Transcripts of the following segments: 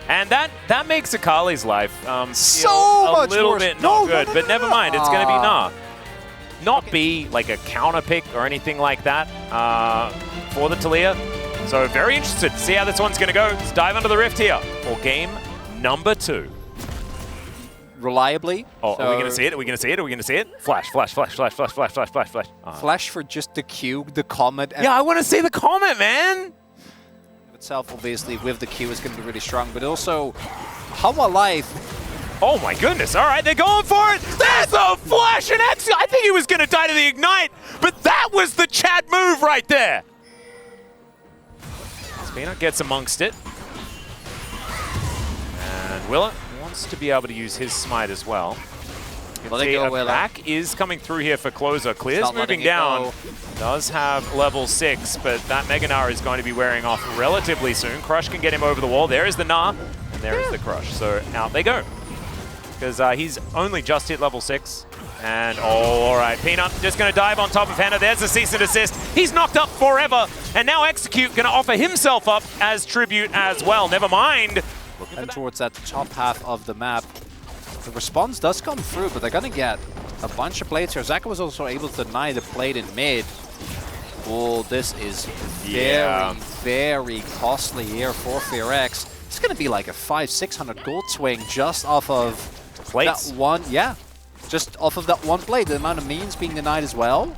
And that makes Akali's life so feel much a little worse. bit not good. No, But never mind, it's going to be Nah. Not Okay. be like a counter pick or anything like that for the Taliyah. So very interested to see how this one's going to go. Let's dive under the rift here for game number 2. Reliably. Oh, so are we going to see it? Are we going to see it? Are we going to see it? Flash, flash, flash, flash, flash, flash, flash, flash, flash. Flash for just the Q, the comet. And Yeah, I want to see the comment, man. itself, obviously, with the Q is going to be really strong. But also, how alive. Oh my goodness, all right, they're going for it. There's a flash and X. I think he was going to die to the Ignite, but that was the Chad move right there. Peanut gets amongst it. And Willa wants to be able to use his smite as well. Let it go, Willa. Back is coming through here for Closer. Clear's not moving letting it down. go. Does have level 6, but that Mega Gnar is going to be wearing off relatively soon. Crush can get him over the wall. There is the Gnar, and there is the Crush. So out they go. Because he's only just hit level 6. And, all right, Peanut just going to dive on top of Henna. There's a cease and desist. He's knocked up forever. And now Execute going to offer himself up as tribute as well. Never mind. And towards that top half of the map. The response does come through, but they're going to get a bunch of plates here. Zaka was also able to deny the plate in mid. Oh, this is very, very costly here for FearX. It's going to be like a 500-600 gold swing just off of Plates. that one. Yeah, just off of that one plate. The amount of minions being denied as well.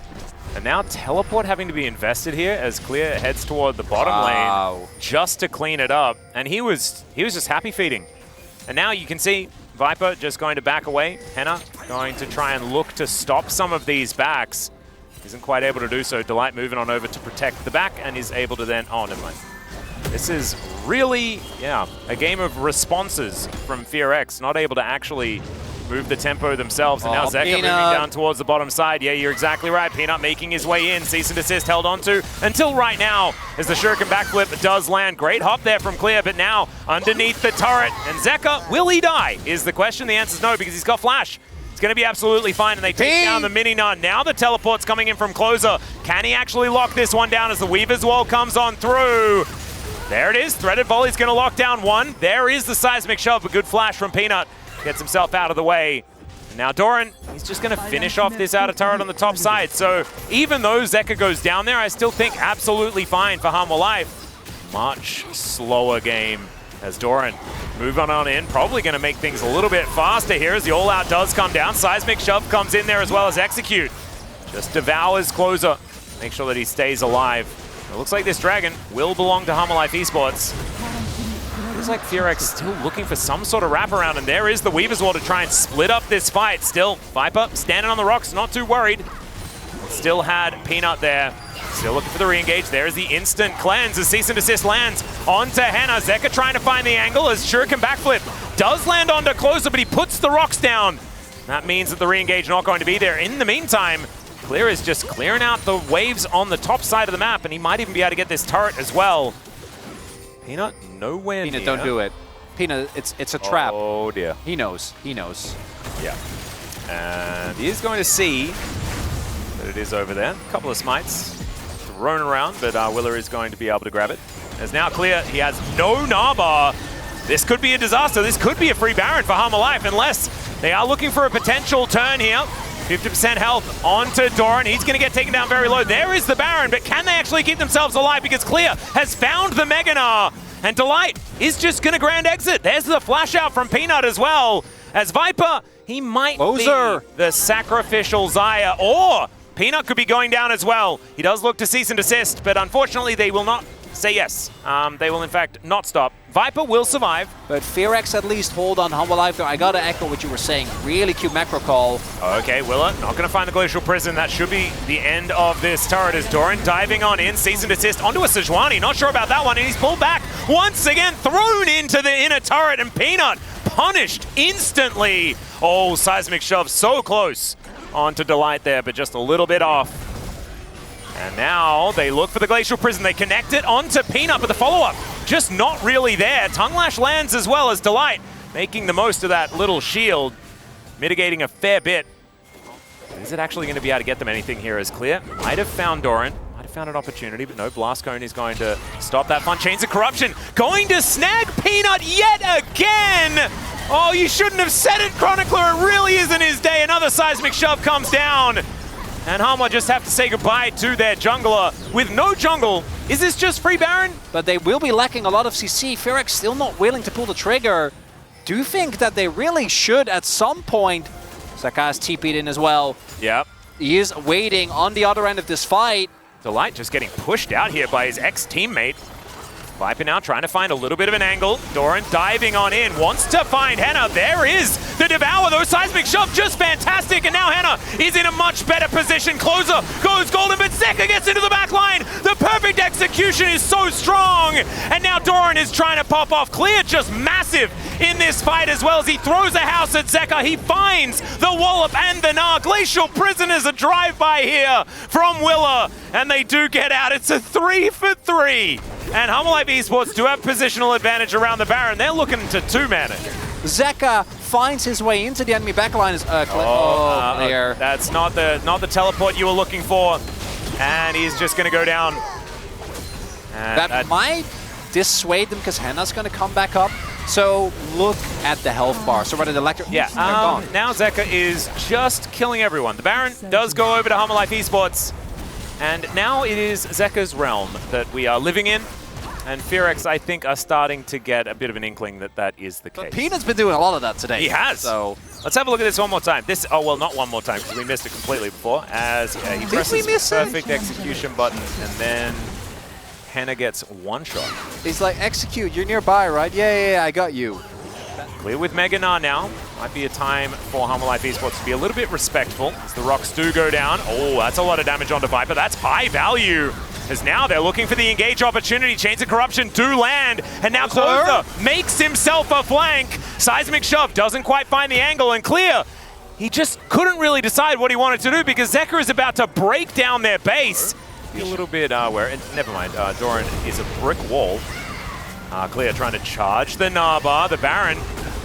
And now Teleport having to be invested here as Clear heads toward the bottom lane just to clean it up. And he was just happy feeding. And now you can see Viper just going to back away. Henna going to try and look to stop some of these backs. Isn't quite able to do so. Delight moving on over to protect the back and is able to then... Oh, never mind. This is really, a game of responses from FearX. Not able to actually move the tempo themselves. And now Zeka moving down towards the bottom side. Yeah, you're exactly right. Peanut making his way in. Cease and desist held onto until right now as the shuriken backflip does land. Great hop there from Clear, but now underneath the turret. And Zeka, will he die? Is the question. The answer is no, because he's got flash. It's going to be absolutely fine, and they take down the mini-nun. Now the teleport's coming in from Closer. Can he actually lock this one down as the Weaver's Wall comes on through? There it is. Threaded Volley's going to lock down one. There is the seismic shove. A good flash from Peanut. Gets himself out of the way. And now Doran, he's just going to finish off this outer turret on the top side. So even though Zeka goes down there, I still think absolutely fine for Harmful Life. Much slower game as Doran move on in. Probably going to make things a little bit faster here as the all-out does come down. Seismic shove comes in there as well as Execute. Just devours Closer. Make sure that he stays alive. It looks like this dragon will belong to Harmful Life Esports. Feels like FearX still looking for some sort of wraparound, and there is the Weaver's Wall to try and split up this fight. Still, Viper standing on the rocks, not too worried. Still had Peanut there. Still looking for the re-engage. There's the instant cleanse as cease and desist lands onto Henna. Zeka trying to find the angle as shuriken backflip does land onto Closer, but he puts the rocks down. That means that the re-engage not going to be there. In the meantime, Clear is just clearing out the waves on the top side of the map, and he might even be able to get this turret as well. Peanut, nowhere near. Peanut, don't do it. Peanut, it's a trap. Oh dear. He knows. He knows. Yeah. And he is going to see that it is over there. A couple of smites thrown around, but Willer is going to be able to grab it. As now Clear, he has no Narbar. This could be a disaster. This could be a free Baron for Harmful Life unless they are looking for a potential turn here. 50% health onto Doran. He's going to get taken down very low. There is the Baron, but can they actually keep themselves alive? Because Clear has found the Mega Gnar, and Delight is just going to grand exit. There's the flash out from Peanut as well. As Viper, he might be the sacrificial Zaya, or Peanut could be going down as well. He does look to cease and desist, but unfortunately they will not say yes. They will in fact not stop. Viper will survive. But FearX at least hold on Harmful Life there. I gotta echo what you were saying. Really cute macro call. Okay, Willa not gonna find the Glacial Prison. That should be the end of this turret as Doran diving on in, cease and desist onto a Sejuani. Not sure about that one, and he's pulled back once again, thrown into the inner turret, and Peanut punished instantly. Oh, seismic shove so close onto Delight there, but just a little bit off. And now they look for the Glacial Prison. They connect it onto Peanut, but the follow-up just not really there. Tongue Lash lands as well as Delight, making the most of that little shield, mitigating a fair bit. Is it actually going to be able to get them anything here as Clear? Might have found Doran, might have have found an opportunity, but no, Blast Cone is going to stop that fun. Chains of Corruption going to snag Peanut yet again! Oh, you shouldn't have said it, Chronicler. It really isn't his day. Another seismic shove comes down. And Hamla just have to say goodbye to their jungler with no jungle. Is this just free Baron? But they will be lacking a lot of CC. Fearx still not willing to pull the trigger. Do you think that they really should at some point? Zeka has TP'd in as well. Yep. He is waiting on the other end of this fight. Delight just getting pushed out here by his ex-teammate. Viper now trying to find a little bit of an angle. Doran diving on in, wants to find Henna. There is the Devour, though. Seismic Shove, just fantastic. And now Henna is in a much better position. Closer goes Golden, but Zeka gets into the back line. The perfect execution is so strong. And now Doran is trying to pop off. Clear just massive in this fight as well as he throws a house at Zeka. He finds the Wallop and the Gnar. Glacial Prisoners a drive-by here from Willa. And they do get out. It's a 3 for 3. And HLE Esports do have positional advantage around the Baron. They're looking to two-man it. Zeka finds his way into the enemy backline. Clear. That's not the teleport you were looking for. And he's just going to go down. And that might dissuade them because Henna's going to come back up. So look at the health bar. So rather the electric. Yeah, now Zeka is just killing everyone. The Baron does go over to HLE Esports. And now it is Zeka's realm that we are living in. And Fearx, I think, are starting to get a bit of an inkling that that is the case. But Peanut's been doing a lot of that today. He has. So let's have a look at this one more time. Oh, well, not one more time because we missed it completely before. As he presses the perfect execution button, and then Henna gets one shot. He's like, execute, you're nearby, right? Yeah, I got you. Clear with Mega Gnar now. Might be a time for HLE Esports to be a little bit respectful as the rocks do go down. Oh, that's a lot of damage onto Viper. That's high value. As now they're looking for the engage opportunity. Chains of Corruption do land. And now Closer makes himself a flank. Seismic Shove doesn't quite find the angle. And Clear, he just couldn't really decide what he wanted to do because Zeka is about to break down their base. Be a little bit never mind. Doran is a brick wall. Clear trying to charge the Naba. The Baron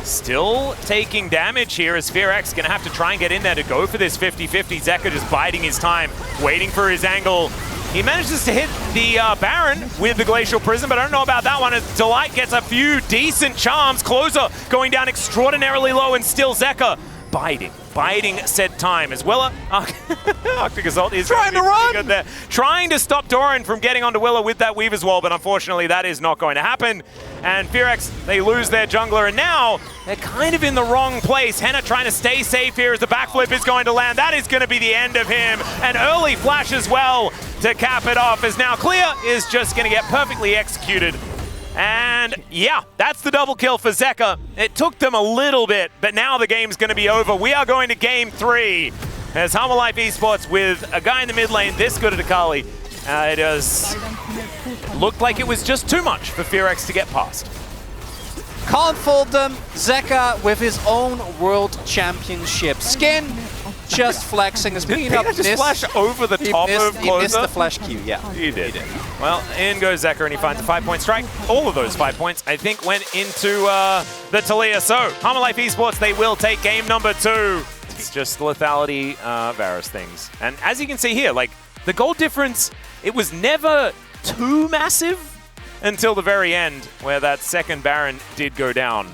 still taking damage here as Fearx going to have to try and get in there to go for this 50-50. Zeka just biding his time, waiting for his angle. He manages to hit the Baron with the Glacial Prison, but I don't know about that one as Delight gets a few decent charms. Closer going down extraordinarily low and still Zeka biding said time as well. Arctic Assault is trying to run good there. Trying to stop Doran from getting onto Willa with that Weaver's Wall, but unfortunately that is not going to happen. And Fearx, they lose their jungler, and now they're kind of in the wrong place. Henna trying to stay safe here as the backflip is going to land. That is going to be the end of him. An early flash as well to cap it off, as now Clear is just going to get perfectly executed. And yeah, that's the double kill for Zeka. It took them a little bit, but now the game's going to be over. We are going to game 3 as HLE Esports with a guy in the mid lane this good at Akali. It does look like it was just too much for Fearx to get past. Can't fold them. Zeka with his own World Championship skin. Just flexing his Peanut. Just flash over the top of Closer? He missed the flash Q, yeah. He did. Well, in goes Zeka and he finds a 5-point strike. All of those 5 points, I think, went into the Taliyah. So, HLE Esports, they will take game number 2. It's just lethality, Varus things. And as you can see here, like, the goal difference, it was never too massive until the very end, where that second Baron did go down.